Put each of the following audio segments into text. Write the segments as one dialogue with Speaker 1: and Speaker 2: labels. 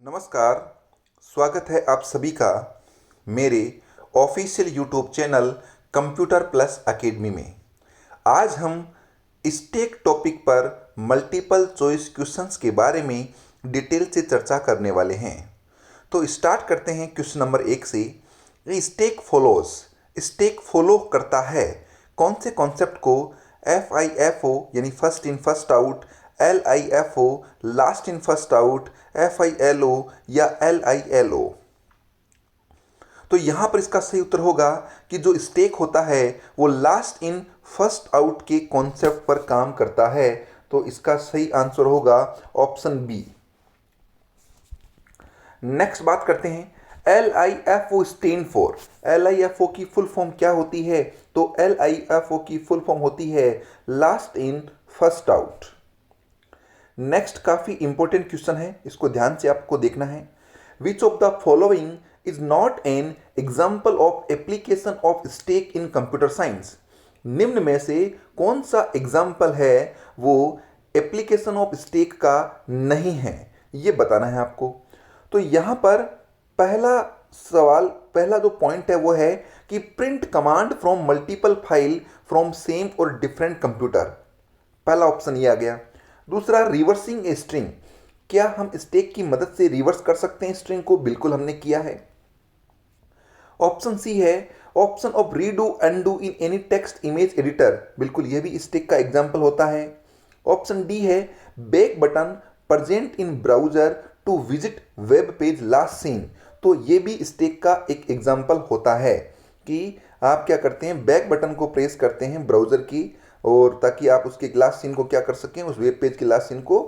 Speaker 1: नमस्कार। स्वागत है आप सभी का मेरे official YouTube channel computer plus academy में। आज हम स्टेक टॉपिक पर मल्टीपल चॉइस क्वेश्चंस के बारे में डिटेल से चर्चा करने वाले हैं। तो स्टार्ट करते हैं क्वेश्चन नंबर 1 से। स्टेक फॉलोज, स्टेक फॉलो करता है कौन से कॉन्सेप्ट को? FIFO यानी first in first out, LIFO last in first out, FILO या LILO। तो यहां पर इसका सही उत्तर होगा कि जो स्टेक होता है वो लास्ट इन फर्स्ट आउट के कॉन्सेप्ट पर काम करता है। तो इसका सही आंसर होगा ऑप्शन बी। नेक्स्ट बात करते हैं LIFO स्टैंड फॉर। LIFO की फुल फॉर्म क्या होती है? तो LIFO की फुल फॉर्म होती है last in first out. Next काफी इंपॉर्टेंट क्वेश्चन है, इसको ध्यान से आपको देखना है। Which of the following is not an example of application of stack in computer science? निम्न में से कौन सा एग्जाम्पल है वो एप्लीकेशन ऑफ स्टेक का नहीं है, ये बताना है आपको। तो यहां पर पहला जो पॉइंट है वो है कि print command from multiple file from same और डिफरेंट कंप्यूटर। पहला ऑप्शन ये आ गया। दूसरा, रिवर्सिंग ए स्ट्रिंग। क्या हम स्टेक की मदद से रिवर्स कर सकते हैं स्ट्रिंग को? बिल्कुल हमने किया है। ऑप्शन सी है option of redo undo in any text image editor. बिल्कुल यह भी स्टेक का एग्जांपल होता है। ऑप्शन डी है back button present in browser to visit web page last seen. तो यह भी स्टेक का एक एग्जांपल होता है कि आप क्या करते हैं, बैक बटन को प्रेस करते हैं ब्राउजर की, और ताकि आप उसके लास्ट सीन को क्या कर सकें, उस वेब पेज के लास्ट सीन को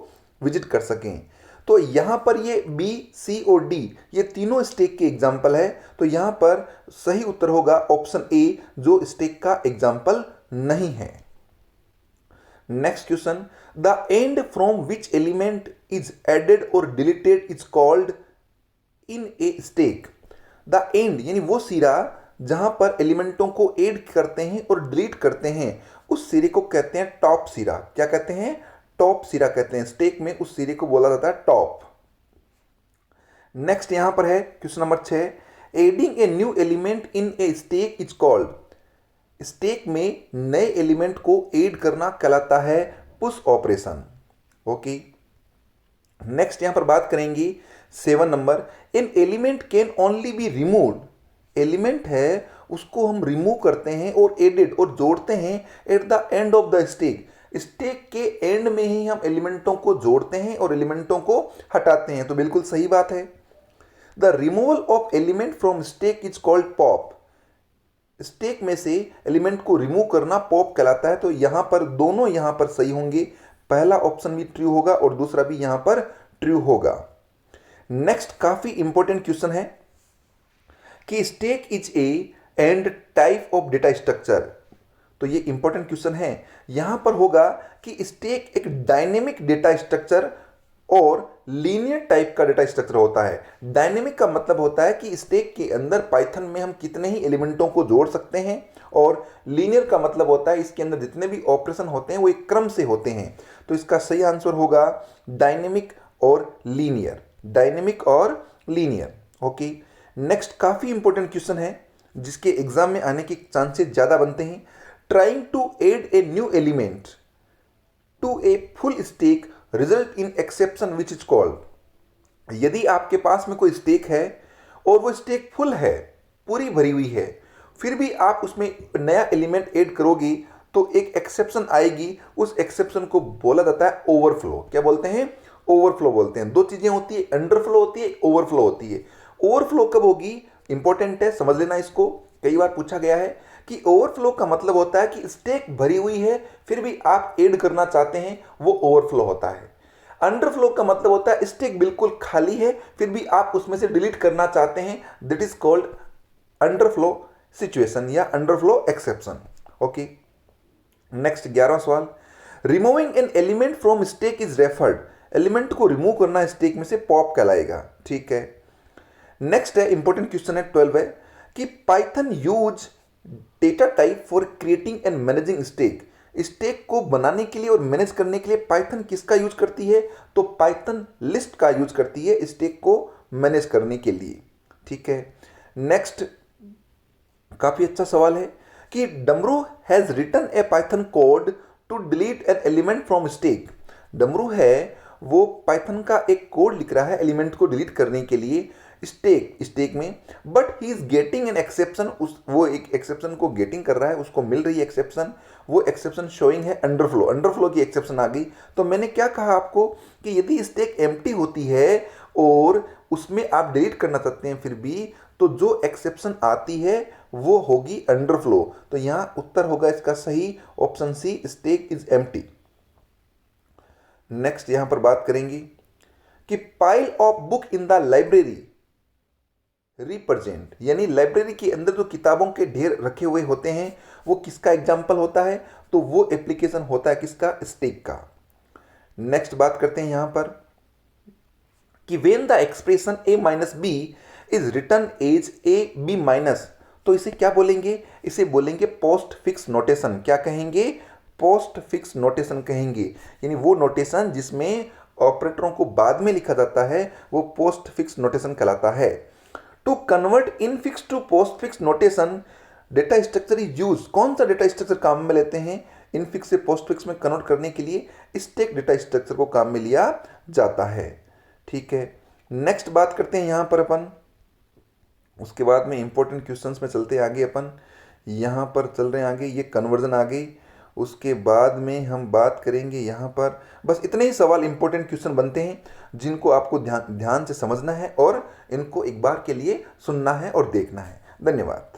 Speaker 1: विजिट कर सकें। तो यहां पर ये बी, सी और डी ये तीनों स्टेक के एग्जांपल है। तो यहां पर सही उत्तर होगा ऑप्शन ए, जो स्टेक का एग्जांपल नहीं है। Next question, the end from which element is added और deleted is called in a stack. The end यानी वो सिरा जहां पर एलिमेंटों को ऐड करते हैं और डिलीट करते हैं, उस सिरे को कहते हैं टॉप सिरा। क्या कहते हैं? टॉप सिरा कहते हैं। स्टेक में उस सिरे को बोला जाता है टॉप। नेक्स्ट यहां पर है question number 6, adding a new element in a stack is called. Stack में नए एलिमेंट को ऐड करना कहलाता है पुश ऑपरेशन। ओके। नेक्स्ट यहां पर बात करेंगे 7 number, an element can only be removed. Element है उसको हम रिमूव करते हैं और एडिट और जोड़ते हैं at the end of the stack. Stack के एंड में ही हम एलिमेंटों को जोड़ते हैं और एलिमेंटों को हटाते हैं। तो बिल्कुल सही बात है। The removal of element from stack is called pop. Stack में से एलिमेंट को रिमूव करना पॉप कहलाता है। तो यहां पर दोनों यहां पर सही होंगे। पहला ऑप्शन भी ट्रू होगा और दूसरा भी यहां पर ट्रू होगा। नेक्स्ट काफी इंपॉर्टेंट क्वेश्चन है कि stack is a and type of data structure. तो ये इंपॉर्टेंट क्वेश्चन है। यहां पर होगा कि स्टेक एक डायनेमिक डेटा स्ट्रक्चर और लीनियर टाइप का डेटा स्ट्रक्चर होता है। डायनेमिक का मतलब होता है कि स्टेक के अंदर पाइथन में हम कितने ही एलिमेंटों को जोड़ सकते हैं, और लीनियर का मतलब होता है इसके अंदर जितने भी ऑपरेशन होते हैं वो एक क्रम से होते हैं। तो इसका सही आंसर होगा डायनेमिक और लीनियर। डायनेमिक और लीनियर। ओके। नेक्स्ट काफी इंपॉर्टेंट क्वेश्चन है जिसके एग्जाम में आने के चांसेस ज्यादा बनते हैं। Trying to add a new element to a full stack result in exception which is called. यदि आपके पास में कोई स्टेक है और वो स्टेक फुल है, पूरी भरी हुई है, फिर भी आप उसमें नया एलिमेंट ऐड करोगे तो एक एक्सेप्शन आएगी। उस एक्सेप्शन को बोला जाता है ओवरफ्लो। क्या बोलते हैं? ओवरफ्लो बोलते हैं। दो चीजें होती है, अंडरफ्लो होती है, ओवरफ्लो होती है। ओवरफ्लो कब होगी? इंपॉर्टेंट है, समझ लेना इसको। कई बार पूछा गया है कि ओवरफ्लो का मतलब होता है कि स्टेक भरी हुई है फिर भी आप ऐड करना चाहते हैं, वो ओवरफ्लो होता है। अंडरफ्लो का मतलब होता है स्टेक बिल्कुल खाली है फिर भी आप उसमें से डिलीट करना चाहते हैं, that is called underflow situation या अंडरफ्लो एक्सेप्शन। ओके। नेक्स्ट 11वां सवाल, removing an element from stack is referred. Element को रिमूव करना स्टेक में से पॉप कहलाएगा। ठीक है। नेक्स्ट है इंपॉर्टेंट क्वेश्चन है 12 है कि Python use data type for creating and managing stack. Stack को बनाने के लिए और मैनेज करने के लिए पाइथन किसका यूज करती है? तो पाइथन लिस्ट का यूज करती है स्टैक को मैनेज करने के लिए। ठीक है, नेक्स्ट काफी अच्छा सवाल है कि Damru has written a Python code to delete an element from stack. Damru है वो पाइथन का एक कोड लिख रहा है एलिमेंट को डिलीट करने के लिए स्टैक में, but he is getting an exception. वो एक एक्सेप्शन को गेटिंग कर रहा है, उसको मिल रही है एक्सेप्शन। वो एक्सेप्शन शोइंग है अंडरफ्लो की एक्सेप्शन आ गई। तो मैंने क्या कहा आपको कि यदि स्टैक एम्प्टी होती है और उसमें आप डिलीट करना चाहते हैं फिर भी, तो जो एक्सेप्शन आती है वो होगी अंडरफ्लो। तो यहां उत्तर होगा इसका सही option C, stack is empty. Next यहां पर बात करेंगे कि pile of book in the library represent, यानी लाइब्रेरी के अंदर जो किताबों के ढेर रखे हुए होते हैं वो किसका एग्जाम्पल होता है? तो वो एप्लीकेशन होता है किसका? स्टैक का। नेक्स्ट बात करते हैं यहां पर कि when the expression a minus B is written as a b minus, तो इसे क्या बोलेंगे? इसे बोलेंगे पोस्ट फिक्स नोटेशन। क्या कहेंगे? पोस्ट फिक्स नोटेशन कहेंगे, यानी वो नोटेशन जिसमें ऑपरेटरों को बाद में लिखा जाता है वो पोस्ट फिक्स नोटेशन कहलाता है। To convert infix to postfix notation data structure is use. कौन सा डेटा स्ट्रक्चर काम में लेते हैं? इन फिक्स से पोस्ट फिक्स में कन्वर्ट करने के लिए स्टैक डेटा स्ट्रक्चर को काम में लिया जाता है। ठीक है, नेक्स्ट बात करते हैं यहां पर अपन, उसके बाद में इंपॉर्टेंट क्वेश्चंस में चलते आगे। अपन यहां पर चल रहे हैं आगे, ये कन्वर्जन आ गई। उसके बाद में हम बात करेंगे यहाँ पर, बस इतने ही सवाल इंपॉर्टेंट क्वेश्चन बनते हैं जिनको आपको ध्यान से समझना है और इनको एक बार के लिए सुनना है और देखना है। धन्यवाद।